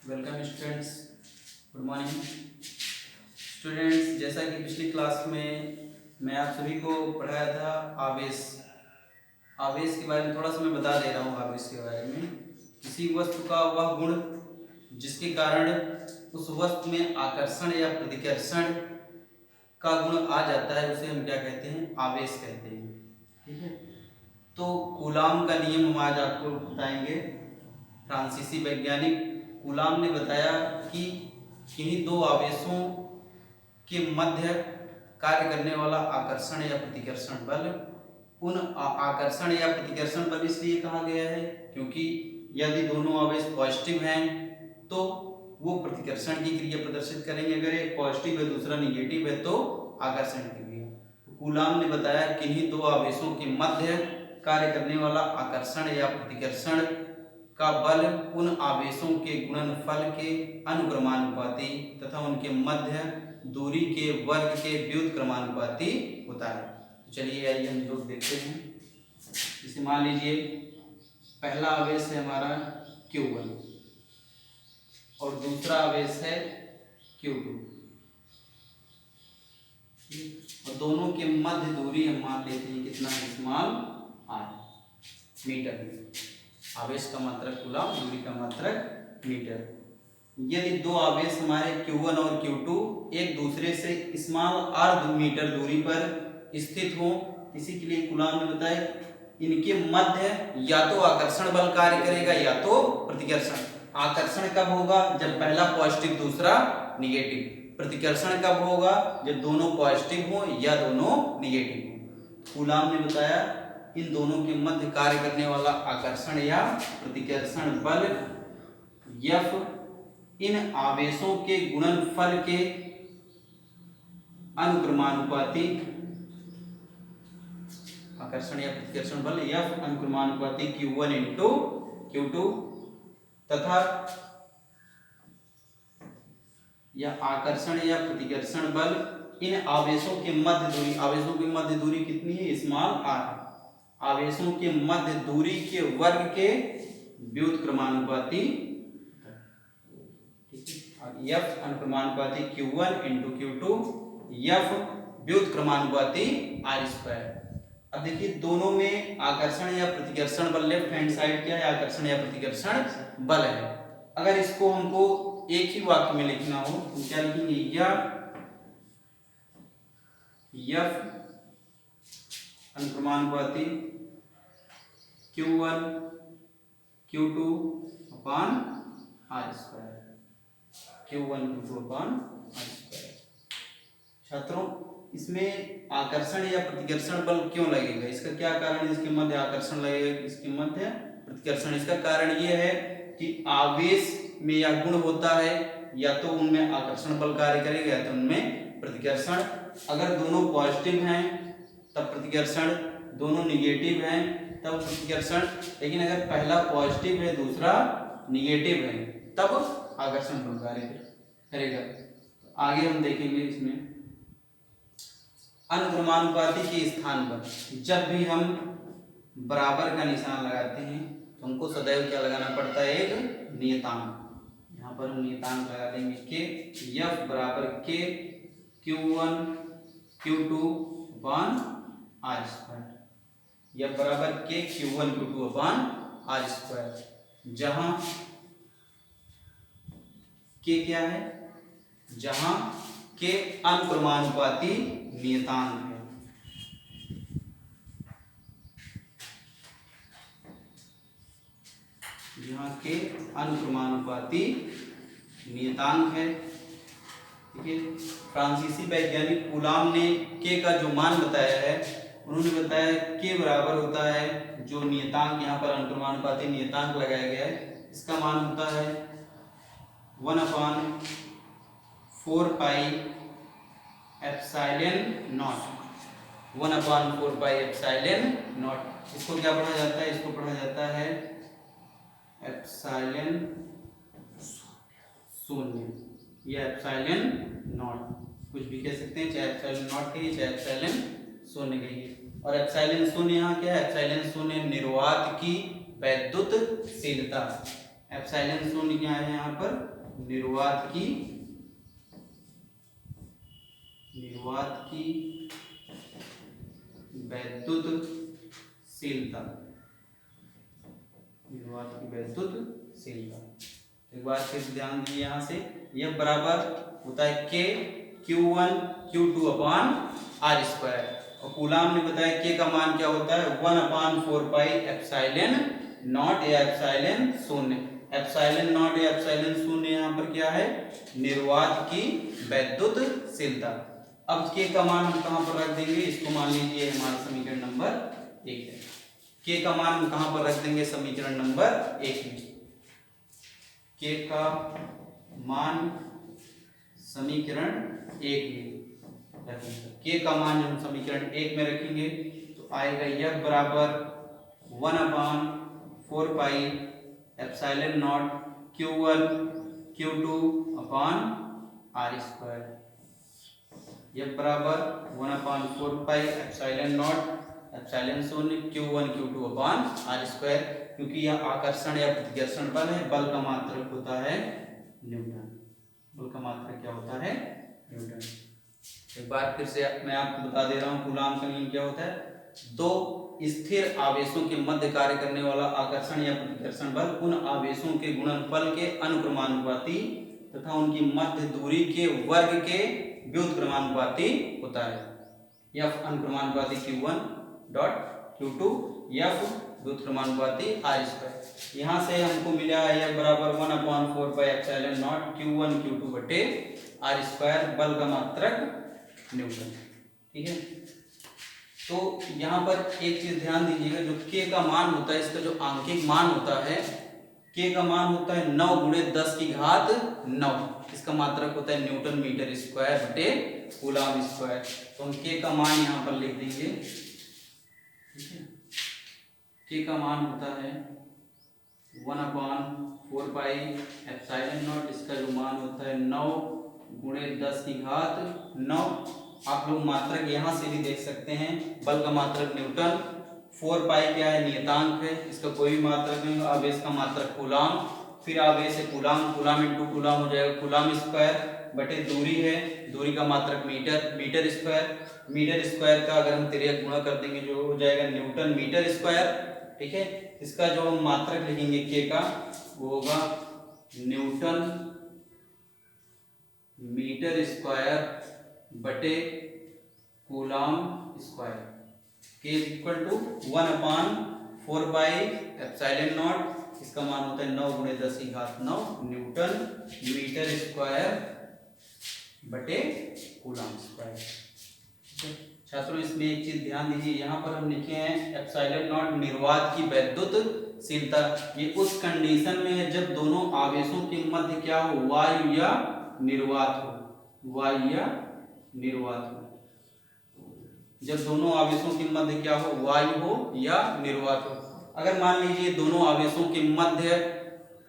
Welcome students, good morning students. जैसा कि पिछली क्लास में मैं आप सभी को पढ़ाया था आवेश के बारे में थोड़ा सा मैं बता दे रहा हूँ। आवेश के बारे में किसी वस्तु का वह गुण जिसके कारण उस वस्तु में आकर्षण या प्रतिकर्षण का गुण आ जाता है उसे हम क्या कहते हैं? आवेश कहते हैं। ठीक है, तो कूलाम का नियम हम आज आपको बताएंगे। फ्रांसीसी वैज्ञानिक कूलाम ने बताया कि किन्हीं दो आवेशों के मध्य कार्य करने वाला आकर्षण या प्रतिकर्षण बल, उन आकर्षण या प्रतिकर्षण बल इसलिए कहा गया है क्योंकि यदि दोनों आवेश पॉजिटिव हैं तो वो प्रतिकर्षण की क्रिया प्रदर्शित करेंगे। अगर एक पॉजिटिव है दूसरा निगेटिव है तो आकर्षण की क्रिया। कूलाम ने बताया किन्हीं दो आवेशों के मध्य कार्य करने वाला आकर्षण या प्रतिकर्षण का बल उन आवेशों के गुणनफल के अनुक्रमानुपाती तथा उनके मध्य दूरी के वर्ग के व्युत्क्रमानुपाती होता है। तो चलिए आइए हम लोग देखते हैं। इसे मान लीजिए पहला आवेश है हमारा Q1 और दूसरा आवेश है Q2 और दोनों के मध्य दूरी हम मान लेते हैं कितना है? स्मॉल r, मीटर में। आवेश का मात्रक कूलाम, दूरी का मात्रक मीटर। यदि दो आवेश हमारे Q1 और Q2 एक दूसरे से स्मॉल r मीटर दूरी पर स्थित हो, इसी के लिए कूलाम ने बताया इनके मध्य या तो आकर्षण बल कार्य करेगा या तो प्रतिकर्षण। आकर्षण कब होगा? जब पहला पॉजिटिव दूसरा निगेटिव। प्रतिकर्षण कब होगा? जब दोनों पॉजिटिव हो या दोनों निगेटिव हो। कूलाम ने बताया इन दोनों के मध्य कार्य करने वाला आकर्षण या प्रतिकर्षण बल F इन आवेशों के गुणनफल के अनुक्रमानुपाती, आकर्षण या प्रतिकर्षण बल F अनुक्रमानुपाती Q1 इंटू Q2 तथा या आकर्षण या प्रतिकर्षण बल इन आवेशों के मध्य दूरी, आवेशों की मध्य दूरी कितनी है? Small r। आवेशों के मध्य दूरी के वर्ग के व्युत्क्रमानुपाती F अनुक्रमानुपाती Q1 into Q2 F व्युत्क्रमानुपाती r²। अब देखिए दोनों में आकर्षण या प्रतिकर्षण बल, लेफ्ट हैंड साइड क्या है? आकर्षण या प्रतिकर्षण बल है। अगर इसको हमको एक ही वाक्य में लिखना हो तो क्या लिखेंगे? F अनुक्रमानुपाती Q1 Q2 upon r²। Q1 Q2 upon r²। छात्रों, इसमें आकर्षण या प्रतिकर्षण बल क्यों लगेगा? इसका क्या कारण है? इसके मध्य आकर्षण लगेगा, इसके मध्य प्रतिकर्षण। इसका कारण यह है कि आवेश में यह गुण होता है या तो उनमें आकर्षण बल कार्य करेगा या तो उनमें प्रतिकर्षण। अगर दोनों पॉजिटिव हैं तब प्रतिकर्षण, दोनों निगेटिव हैं तब प्रतिकर्षण। लेकिन अगर पहला पॉजिटिव है दूसरा निगेटिव है तब आकर्षण बल कार्य करेगा। तो आगे हम देखेंगे इसमें अनुक्रमानुपाती के स्थान पर जब भी हम बराबर का निशान लगाते हैं तो हमको सदैव क्या लगाना पड़ता है? एक नियतांक। यहाँ पर हम नियतांक लगा देंगे के F बराबर के Q1 Q2 upon r²। F बराबर के Q1 Q2 अपॉन r²। जहां के क्या है? जहां के अनुक्रमानुपाती नियतांक है। जहां के अनुक्रमानुपाती नियतांक है। ठीक है, फ्रांसीसी वैज्ञानिक कूलाम ने के का जो मान बताया है, उन्होंने बताया के बराबर होता है जो नियतांक यहाँ पर अनुक्रमानुपाती नियतांक लगाया गया है, इसका मान होता है 1/4 pi epsilon not. 1/4 pi epsilon not. इसको क्या पढ़ा जाता है? इसको पढ़ा जाता है एप्सिलॉन शून्य या एप्सिलॉन नॉट, कुछ भी कह सकते हैं, चाहे एप्सिलॉन नॉट कहिए चाहे एप्सिलॉन शून्य कहिए। और एप्सिलॉन शून्य यहाँ क्या है? एप्सिलॉन शून्य निर्वात की वैद्युतशीलता। एप्सिलॉन शून्य क्या है यहाँ पर, निर्वात की वैद्युतशीलता, एक बार फिर ध्यान दीजिए यहाँ से, यह बराबर होता है K Q1 Q2 upon R square, और कूलाम ने बताया K का मान क्या होता है 1/4 पाई एप्सिलॉन नॉट या एप्सिलॉन शून्य। एप्सिलॉन नॉट या एप्सिलॉन शून्य यहाँ पर क्या है, निर्वात की वैद्युतशीलता। अब K का मान हम कहाँ पर रख देंगे, इसको मान लीजिए हमारा समीकरण नंबर 1 है। K का मान हम कहाँ पर रख देंगे, समीकरण नंबर 1 में। K का मान समीकरण 1 में रखेंगे। K का मान जब हम समीकरण 1 में रखेंगे तो आएगा यह बराबर 1/4 pi epsilon not Q1 Q2 upon R square, यह बराबर 1/4 पाई एप्सिलॉन नॉट एप्सिलॉन शून्य Q1 Q2 upon R square, क्योंकि यह आकर्षण या प्रतिकर्षण बल है, बल का मात्रक होता है न्यूटन, बल का मात्रक क्या होता है, न्यूटन। एक बार फिर से मैं आपको बता दे रहा हूँ कूलाम का नियम क्या होता है, दो स्थिर आवेशों के मध्य कार्य करने वाला आकर्षण या प्रतिकर्षण बल उन आवेशों के गुणनफल के अनुक्रमानुपाती तथा उनकी मध्य दूरी के वर्ग के व्युत्क्रमानुपाती होता है। F अनुक्रमानुपाती Q1 dot Q2, F व्युत्क्रमानुपाती R square. यहाँ से हमको मिला है यह बराबर 1/4 pi epsilon not Q1 Q2 बटे R स्क्वायर, बल का मात्रक न्यूटन। ठीक है, तो यहाँ पर एक चीज ध्यान दीजिएगा, जो K का मान होता है, इसका जो आंकिक मान होता है, K का मान होता है 9 × 10⁹, इसका मात्रक होता है न्यूटन मीटर स्क्वायर बटे कूलाम स्क्वायर। तो हम K का मान यहाँ पर लिख देंगे। ठीक है, K का मान होता है 1/4 पाई एप्सिलॉन नॉट, इसका जो मान होता है 9 × 10⁹। आप लोग मात्रक यहाँ से भी देख सकते हैं, बल का मात्रक न्यूटन, 4 पाई क्या है, नियतांक है, इसका कोई भी मात्रक नहीं। आवेश का मात्रक कूलाम, फिर आवेश है कूलाम, कूलाम इंटू कूलाम हो जाएगा कूलाम स्क्वायर बटे दूरी है, दूरी का मात्रक metre, metre square, metre square का अगर हम तिर्यक गुणा कर देंगे जो हो जाएगा न्यूटन मीटर स्क्वायर। ठीक है, इसका जो हम मात्रक लिखेंगे K का वो होगा न्यूटन मीटर स्क्वायर बटे coulomb square. K = 1/4 pi epsilon not, इसका मान होता है 9 × 10⁹ न्यूटन मीटर स्क्वायर बटे कूलाम स्क्वायर। छात्रों, इसमें एक चीज ध्यान दीजिए, यहाँ पर हम लिखे हैं एप्सिलॉन नॉट निर्वात की वैद्युतशीलता। ये उस कंडीशन में है जब दोनों आवेशों के मध्य क्या हो, वायु या निर्वात हो, वायु या निर्वात हो। जब दोनों आवेशों के मध्य क्या हो, वायु हो या निर्वात हो। अगर मान लीजिए दोनों आवेशों के मध्य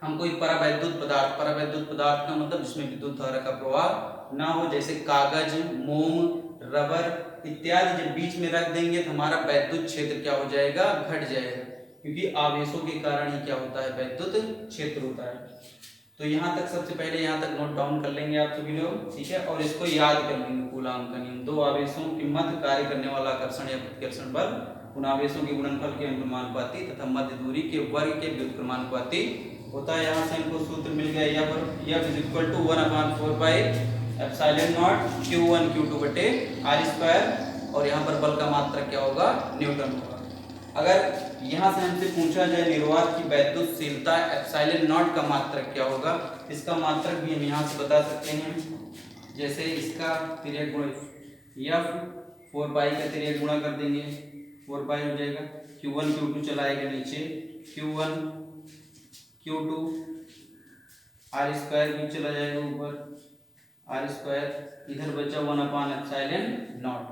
हम कोई परावैद्युत पदार्थ, परावैद्युत पदार्थ का मतलब जिसमें विद्युत धारा का प्रवाह ना हो, जैसे कागज, मोम, रबर इत्यादि जब बीच में रख देंगे तो हमारा वैद्युत क्षेत्र क्या हो जाएगा, घट जाएगा, क्योंकि आवेशों के कारण ही क्या होता है, वैद्युत क्षेत्र होता है। तो यहाँ तक सबसे पहले यहाँ तक नोट डाउन कर लेंगे आप सभी लोग। ठीक है, और इसको याद कर लेंगे कूलाम का नियम, दो आवेशों के मध्य कार्य करने वाला आकर्षण या प्रतिकर्षण बल उन आवेशों के गुणनफल के अनुक्रमानुपाती तथा मध्य दूरी के वर्ग के व्युत्क्रमानुपाती होता है। यहाँ से हमको सूत्र मिल गया, F = 1/4 pi epsilon not Q1 Q2 बटे R स्क्वायर, और यहाँ पर बल का मात्रक क्या होगा, न्यूटन होगा। अगर यहाँ से हमसे पूछा जाए निर्वात की वैद्युतशीलता एप्सिलॉन नॉट का मात्रक क्या होगा, इसका मात्रक भी हम यहाँ से बता सकते हैं। जैसे इसका तिर्यक गुणा F 4 पाई का तिर्यक गुणा कर देंगे, 4 पाई हो जाएगा, Q1 Q2 चलाएगा नीचे, Q1 Q2 R स्क्वायर भी चला जाएगा ऊपर, R स्क्वायर इधर बचा 1/एप्सिलॉन नॉट।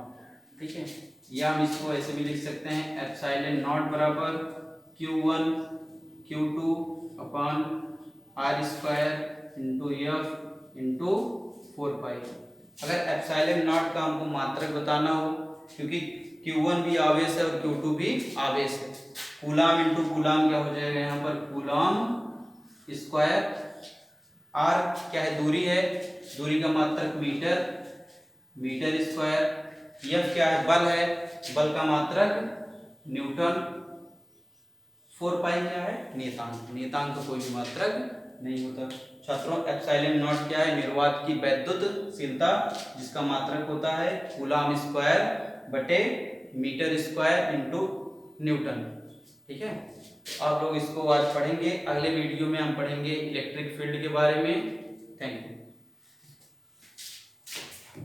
ठीक है, या हम इसको ऐसे भी लिख सकते हैं, एप्सिलॉन नॉट बराबर Q1 Q2 upon R square into F into 4 पाई। अगर एप्सिलॉन नॉट का हमको मात्रक बताना हो, क्योंकि Q1 भी आवेश है और Q2 भी आवेश है, कूलाम इंटू कूलाम क्या हो जाएगा यहाँ पर, कूलाम स्क्वायर। आर क्या है, दूरी है, दूरी का मात्रक मीटर, मीटर स्क्वायर। एफ क्या है, बल है, बल का मात्रक न्यूटन। 4 पाई क्या है, नियतांक, नियतांक का कोई भी मात्रक नहीं होता। छात्रों एप्सिलॉन नॉट क्या है, निर्वात की वैद्युतशीलता, जिसका मात्रक होता है कूलम स्क्वायर बटे मीटर स्क्वायर इंटू न्यूटन। ठीक है, आप लोग इसको आज पढ़ेंगे। अगले वीडियो में हम पढ़ेंगे इलेक्ट्रिक फील्ड के बारे में। Thank you.